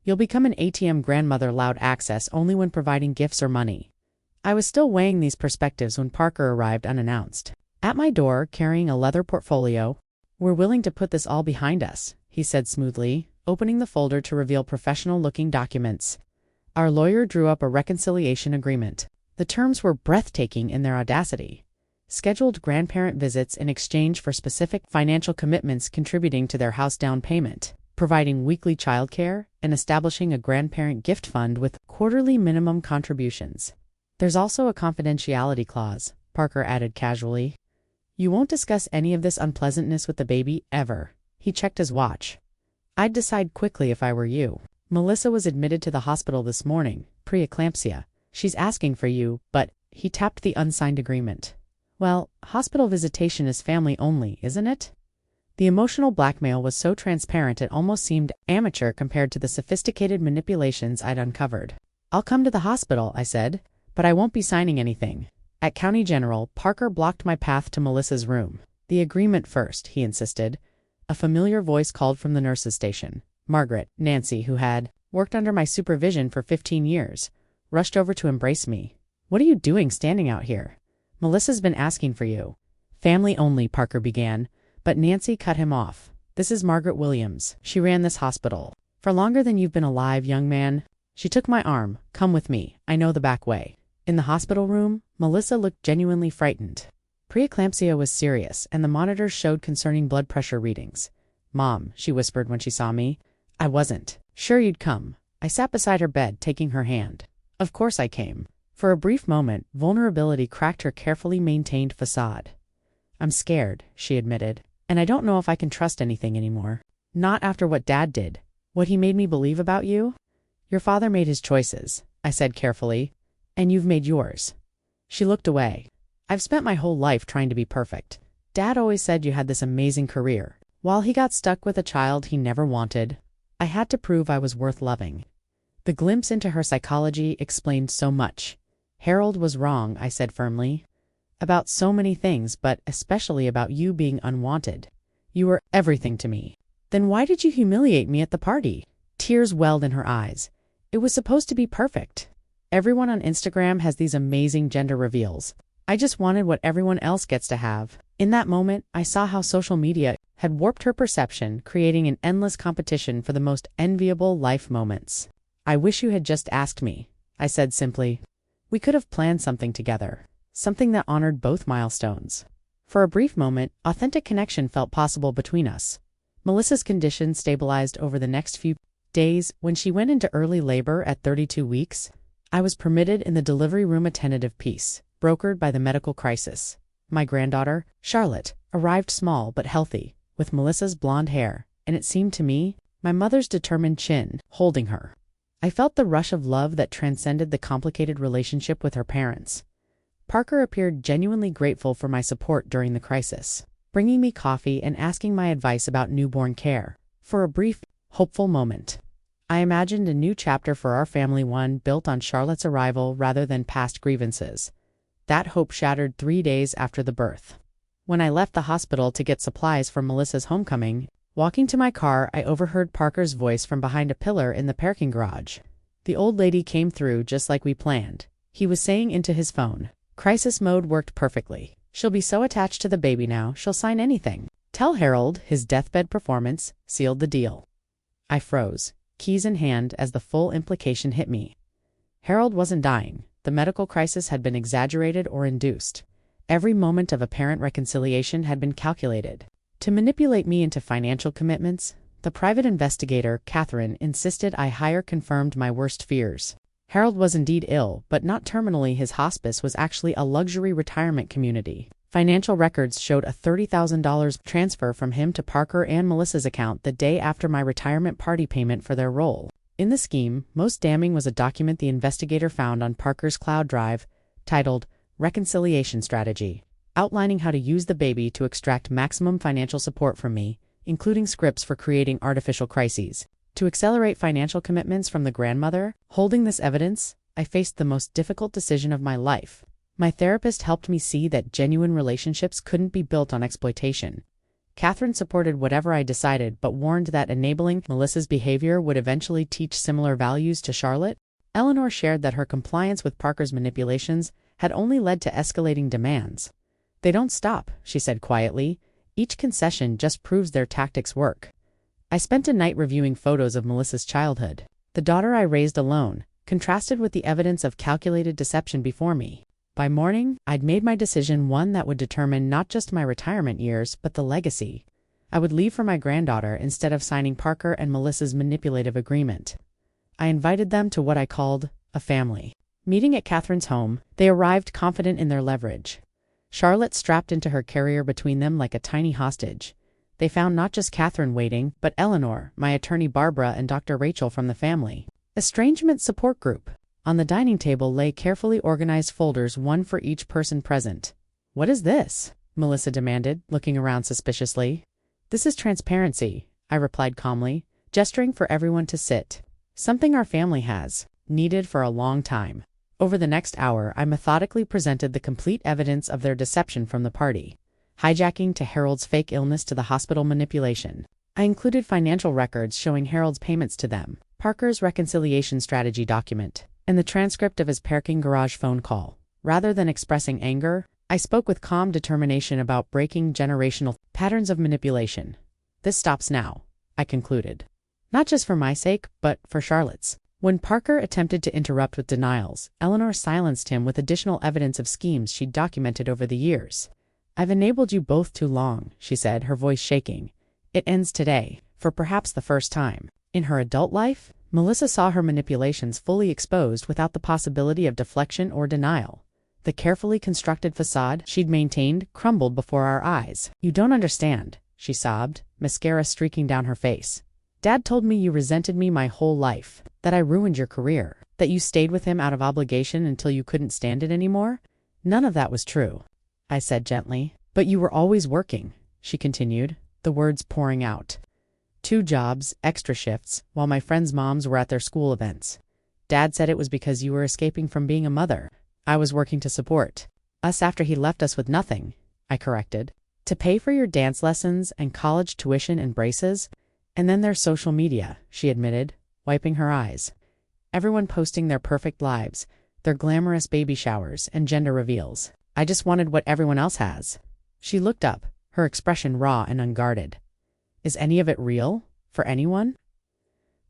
You'll become an ATM grandmother, allowed access only when providing gifts or money. I was still weighing these perspectives when Parker arrived unannounced. At my door, carrying a leather portfolio. We're willing to put this all behind us, he said smoothly, opening the folder to reveal professional-looking documents. Our lawyer drew up a reconciliation agreement. The terms were breathtaking in their audacity. Scheduled grandparent visits in exchange for specific financial commitments, contributing to their house down payment, providing weekly childcare, and establishing a grandparent gift fund with quarterly minimum contributions. There's also a confidentiality clause, Parker added casually. You won't discuss any of this unpleasantness with the baby, ever. He checked his watch. I'd decide quickly if I were you. Melissa was admitted to the hospital this morning, preeclampsia. She's asking for you, but he tapped the unsigned agreement. Well, hospital visitation is family only, isn't it? The emotional blackmail was so transparent it almost seemed amateur compared to the sophisticated manipulations I'd uncovered. I'll come to the hospital, I said, but I won't be signing anything. At County General, Parker blocked my path to Melissa's room. The agreement first, he insisted. a familiar voice called from the nurse's station. Margaret, Nancy, who had worked under my supervision for 15 years, rushed over to embrace me. "What are you doing standing out here? Melissa's been asking for you." "Family only," Parker began, but Nancy cut him off. "This is Margaret Williams. She ran this hospital for longer than you've been alive, young man." She took my arm. "Come with me. I know the back way." In the hospital room, Melissa looked genuinely frightened. Preeclampsia was serious, and the monitors showed concerning blood pressure readings. "Mom," she whispered when she saw me. "I wasn't sure you'd come." I sat beside her bed, taking her hand. "Of course I came." For a brief moment, vulnerability cracked her carefully maintained facade. "I'm scared," she admitted, "and I don't know if I can trust anything anymore. Not after what Dad did. What he made me believe about you." "Your father made his choices," I said carefully, "and you've made yours." She looked away. "I've spent my whole life trying to be perfect. Dad always said you had this amazing career. While he got stuck with a child he never wanted, I had to prove I was worth loving." The glimpse into her psychology explained so much. "Harold was wrong," I said firmly. "About so many things, but especially about you being unwanted. You were everything to me." "Then why did you humiliate me at the party?" Tears welled in her eyes. "It was supposed to be perfect. Everyone on Instagram has these amazing gender reveals. I just wanted what everyone else gets to have." In that moment, I saw how social media had warped her perception, creating an endless competition for the most enviable life moments. "I wish you had just asked me," I said simply. "We could have planned something together, something that honored both milestones." For a brief moment, authentic connection felt possible between us. Melissa's condition stabilized over the next few days. When she went into early labor at 32 weeks, I was permitted in the delivery room a tentative peace, brokered by the medical crisis. My granddaughter, Charlotte, arrived small but healthy, with Melissa's blonde hair, and it seemed to me, my mother's determined chin, holding her. I felt the rush of love that transcended the complicated relationship with her parents. Parker appeared genuinely grateful for my support during the crisis, bringing me coffee and asking my advice about newborn care. For a brief, hopeful moment, I imagined a new chapter for our family, one built on Charlotte's arrival rather than past grievances. That hope shattered 3 days after the birth. When I left the hospital to get supplies for Melissa's homecoming, walking to my car, I overheard Parker's voice from behind a pillar in the parking garage. "The old lady came through just like we planned," he was saying into his phone. "Crisis mode worked perfectly. She'll be so attached to the baby now, she'll sign anything. Tell Harold his deathbed performance sealed the deal." I froze, keys in hand, as the full implication hit me. Harold wasn't dying. The medical crisis had been exaggerated or induced. Every moment of apparent reconciliation had been calculated to manipulate me into financial commitments. The private investigator, Catherine, insisted I hire confirmed my worst fears. Harold was indeed ill, but not terminally. His hospice was actually a luxury retirement community. Financial records showed a $30,000 transfer from him to Parker and Melissa's account the day after my retirement party payment for their role. In the scheme, most damning was a document the investigator found on Parker's cloud drive, titled Reconciliation Strategy, outlining how to use the baby to extract maximum financial support from me, including scripts for creating artificial crises. To accelerate financial commitments from the grandmother, holding this evidence, I faced the most difficult decision of my life. My therapist helped me see that genuine relationships couldn't be built on exploitation. Catherine supported whatever I decided, but warned that enabling Melissa's behavior would eventually teach similar values to Charlotte. Eleanor shared that her compliance with Parker's manipulations had only led to escalating demands. "They don't stop," she said quietly. "Each concession just proves their tactics work." I spent a night reviewing photos of Melissa's childhood. The daughter I raised alone, contrasted with the evidence of calculated deception before me. By morning, I'd made my decision, one that would determine not just my retirement years, but the legacy. I would leave for my granddaughter instead of signing Parker and Melissa's manipulative agreement. I invited them to what I called a family meeting at Catherine's home. They arrived confident in their leverage. Charlotte strapped into her carrier between them like a tiny hostage. They found not just Catherine waiting, but Eleanor, my attorney Barbara, and Dr. Rachel from the family estrangement support group. On the dining table lay carefully organized folders, one for each person present. "What is this?" Melissa demanded, looking around suspiciously. "This is transparency," I replied calmly, gesturing for everyone to sit. "Something our family has needed for a long time." Over the next hour, I methodically presented the complete evidence of their deception from the party. hijacking to Harold's fake illness to the hospital manipulation. I included financial records showing Harold's payments to them, Parker's reconciliation strategy document, and the transcript of his parking garage phone call. Rather than expressing anger, I spoke with calm determination about breaking generational patterns of manipulation. This stops now, I concluded. Not just for my sake, but for Charlotte's. When Parker attempted to interrupt with denials, Eleanor silenced him with additional evidence of schemes she'd documented over the years. "I've enabled you both too long," she said, her voice shaking. "It ends today, for perhaps the first time." In her adult life, Melissa saw her manipulations fully exposed without the possibility of deflection or denial. The carefully constructed facade she'd maintained crumbled before our eyes. "You don't understand," she sobbed, mascara streaking down her face. "Dad told me you resented me my whole life, that I ruined your career, that you stayed with him out of obligation until you couldn't stand it anymore. None of that was true," I said gently. "But you were always working," she continued, the words pouring out. "2 jobs, extra shifts, while my friends' moms were at their school events. Dad said it was because you were escaping from being a mother. I was working to support us after he left us with nothing," I corrected. "To pay for your dance lessons and college tuition and braces. And then there's social media," she admitted, wiping her eyes. "Everyone posting their perfect lives, their glamorous baby showers and gender reveals. I just wanted what everyone else has." She looked up, her expression raw and unguarded. "Is any of it real? For anyone?"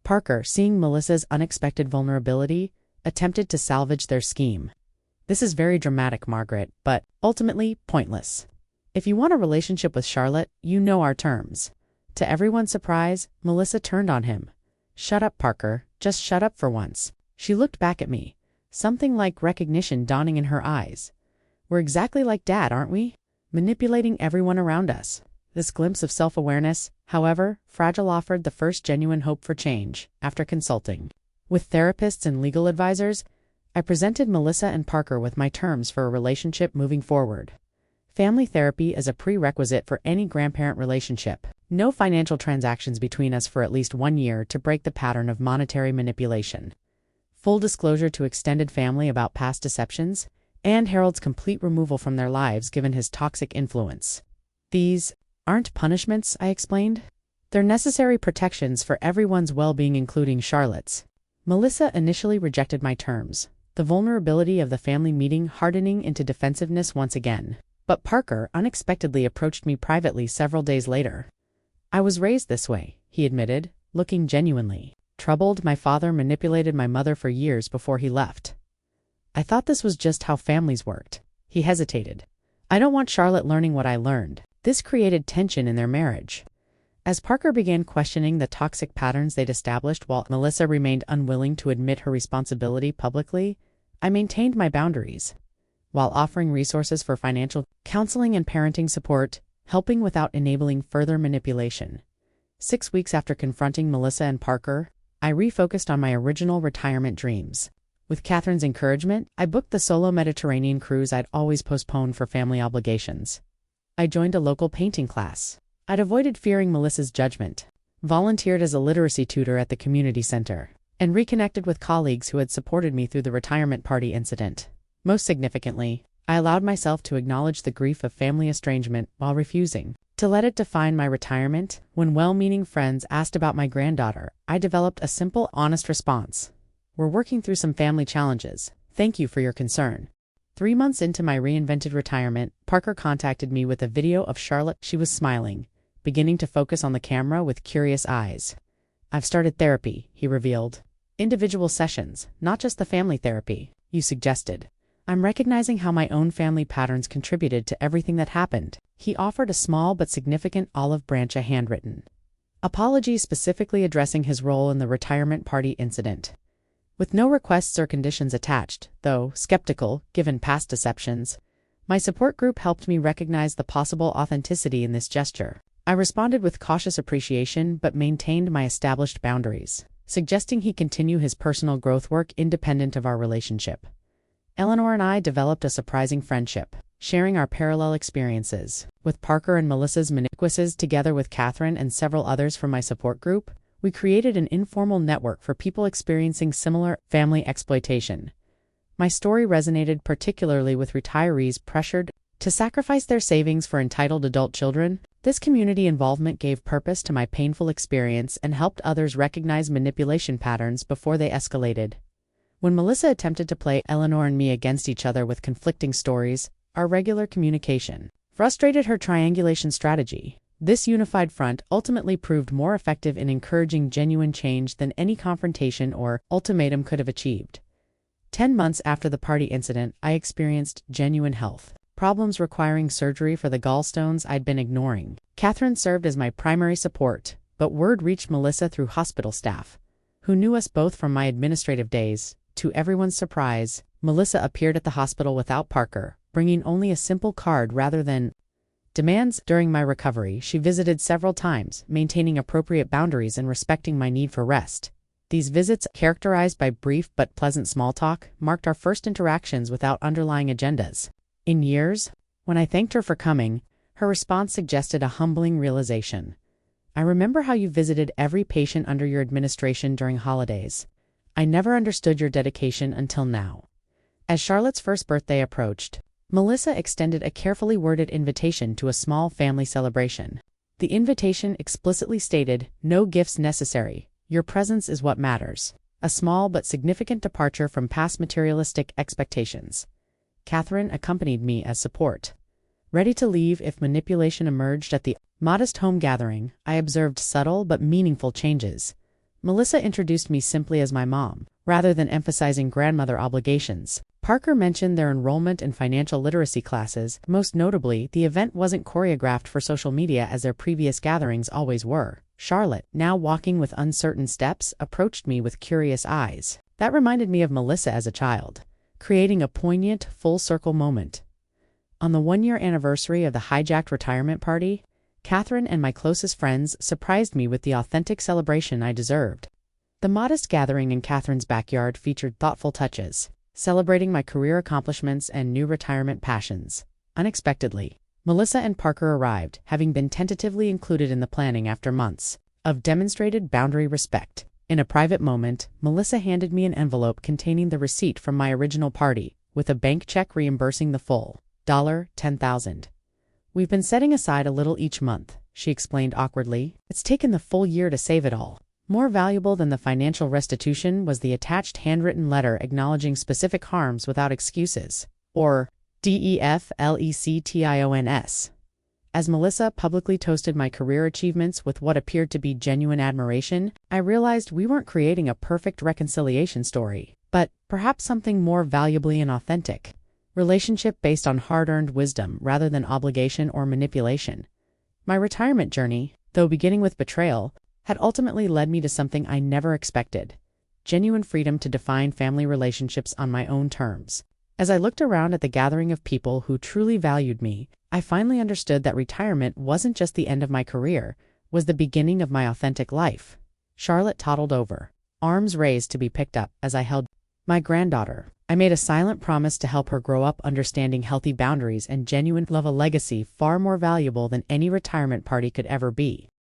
Parker, seeing Melissa's unexpected vulnerability, attempted to salvage their scheme. "This is very dramatic, Margaret, but ultimately pointless. If you want a relationship with Charlotte, you know our terms." To everyone's surprise, Melissa turned on him. "Shut up, Parker. Just shut up for once." She looked back at me, something like recognition dawning in her eyes. "We're exactly like Dad, aren't we? Manipulating everyone around us." This glimpse of self-awareness, however, fragile, offered the first genuine hope for change. After consulting with therapists and legal advisors, I presented Melissa and Parker with my terms for a relationship moving forward. Family therapy is a prerequisite for any grandparent relationship. No financial transactions between us for at least 1 year to break the pattern of monetary manipulation. Full disclosure to extended family about past deceptions, and Harold's complete removal from their lives given his toxic influence. "These aren't punishments," I explained. "They're necessary protections for everyone's well-being, including Charlotte's." Melissa initially rejected my terms, the vulnerability of the family meeting hardening into defensiveness once again. But Parker unexpectedly approached me privately several days later. "I was raised this way," he admitted, looking genuinely troubled. "My father manipulated my mother for years before he left. I thought this was just how families worked." He hesitated. "I don't want Charlotte learning what I learned." This created tension in their marriage. As Parker began questioning the toxic patterns they'd established while Melissa remained unwilling to admit her responsibility publicly, I maintained my boundaries. While offering resources for financial counseling and parenting support, helping without enabling further manipulation. 6 weeks after confronting Melissa and Parker, I refocused on my original retirement dreams. With Catherine's encouragement, I booked the solo Mediterranean cruise I'd always postponed for family obligations. I joined a local painting class. I'd avoided fearing Melissa's judgment, volunteered as a literacy tutor at the community center, and reconnected with colleagues who had supported me through the retirement party incident. Most significantly, I allowed myself to acknowledge the grief of family estrangement while refusing to let it define my retirement. When well-meaning friends asked about my granddaughter, I developed a simple, honest response. "We're working through some family challenges. Thank you for your concern." 3 months into my reinvented retirement, Parker contacted me with a video of Charlotte. She was smiling, beginning to focus on the camera with curious eyes. "I've started therapy," he revealed. "Individual sessions, not just the family therapy you suggested. I'm recognizing how my own family patterns contributed to everything that happened." He offered a small but significant olive branch, a handwritten apology specifically addressing his role in the retirement party incident. With no requests or conditions attached, though skeptical given past deceptions, my support group helped me recognize the possible authenticity in this gesture. I responded with cautious appreciation but maintained my established boundaries, suggesting he continue his personal growth work independent of our relationship. Eleanor and I developed a surprising friendship, sharing our parallel experiences. With Parker and Melissa's quizzes together with Catherine and several others from my support group, we created an informal network for people experiencing similar family exploitation. My story resonated particularly with retirees pressured to sacrifice their savings for entitled adult children. This community involvement gave purpose to my painful experience and helped others recognize manipulation patterns before they escalated. When Melissa attempted to play Eleanor and me against each other with conflicting stories, our regular communication frustrated her triangulation strategy. This unified front ultimately proved more effective in encouraging genuine change than any confrontation or ultimatum could have achieved. 10 months after the party incident, I experienced genuine health problems requiring surgery for the gallstones I'd been ignoring. Catherine served as my primary support, but word reached Melissa through hospital staff, who knew us both from my administrative days. To everyone's surprise, Melissa appeared at the hospital without Parker, bringing only a simple card rather than demands. During my recovery, she visited several times, maintaining appropriate boundaries and respecting my need for rest. These visits, characterized by brief but pleasant small talk, marked our first interactions without underlying agendas. In years, when I thanked her for coming, her response suggested a humbling realization. I remember how you visited every patient under your administration during holidays. I never understood your dedication until now. As Charlotte's first birthday approached, Melissa extended a carefully worded invitation to a small family celebration. The invitation explicitly stated, "No gifts necessary. Your presence is what matters." A small but significant departure from past materialistic expectations. Catherine accompanied me as support. Ready to leave if manipulation emerged at the modest home gathering, I observed subtle but meaningful changes. Melissa introduced me simply as my mom, rather than emphasizing grandmother obligations. Parker mentioned their enrollment in financial literacy classes. Most notably, the event wasn't choreographed for social media as their previous gatherings always were. Charlotte, now walking with uncertain steps, approached me with curious eyes. That reminded me of Melissa as a child, creating a poignant, full-circle moment. On the one-year anniversary of the Hijacked retirement party, Catherine and my closest friends surprised me with the authentic celebration I deserved. The modest gathering in Catherine's backyard featured thoughtful touches, celebrating my career accomplishments and new retirement passions. Unexpectedly, Melissa and Parker arrived, having been tentatively included in the planning after months of demonstrated boundary respect. In a private moment, Melissa handed me an envelope containing the receipt from my original party, with a bank check reimbursing the full $10,000. "We've been setting aside a little each month," she explained awkwardly. "It's taken the full year to save it all." More valuable than the financial restitution was the attached handwritten letter acknowledging specific harms without excuses, or DEFLECTIONS. As Melissa publicly toasted my career achievements with what appeared to be genuine admiration, I realized we weren't creating a perfect reconciliation story, but perhaps something more valuably and authentic. Relationship based on hard-earned wisdom rather than obligation or manipulation. My retirement journey, though beginning with betrayal, had ultimately led me to something I never expected: genuine freedom to define family relationships on my own terms. As I looked around at the gathering of people who truly valued me, I finally understood that retirement wasn't just the end of my career, was the beginning of my authentic life. Charlotte toddled over, arms raised to be picked up as I held my granddaughter. I made a silent promise to help her grow up understanding healthy boundaries and genuine love, a legacy far more valuable than any retirement party could ever be.